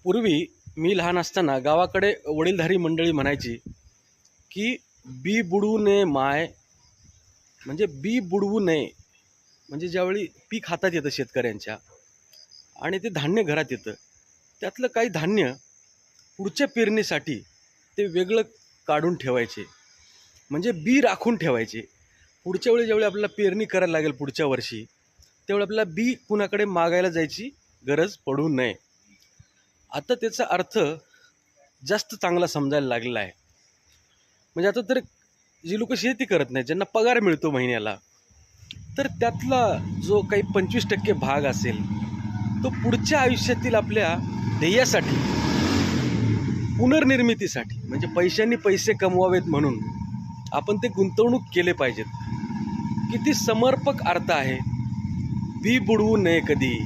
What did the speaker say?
पूर्वी मी लहान असताना गावाकडे वडीलधारी मंडळी म्हणायची की बी बुडवू नये माय, म्हणजे बी बुडवू नये. म्हणजे ज्यावेळी पीक हातात येतं शेतकऱ्यांच्या आणि ते धान्य घरात येतं, त्यातलं काही धान्य पुढच्या पेरणीसाठी ते वेगळं काढून ठेवायचे, म्हणजे बी राखून ठेवायचे. पुढच्या वेळी ज्यावेळी आपल्याला पेरणी करायला लागेल पुढच्या वर्षी, त्यावेळी आपल्याला बी कुणाकडे मागायला जायची गरज पडू नये. आता त्याचा अर्थ जास्त चांगला समजायला लागलेला आहे. म्हणजे आता तर जी लोक शेती करत नाही, ज्यांना पगार मिळतो महिन्याला, तर त्यातला जो काही 25% भाग असेल तो पुढच्या आयुष्यातील आपल्या ध्येयासाठी, पुनर्निर्मितीसाठी, म्हणजे पैशांनी पैसे कमवावेत म्हणून आपण ते गुंतवणूक केले पाहिजेत. किती समर्पक अर्थ आहे. बी बुडवू नये कधी,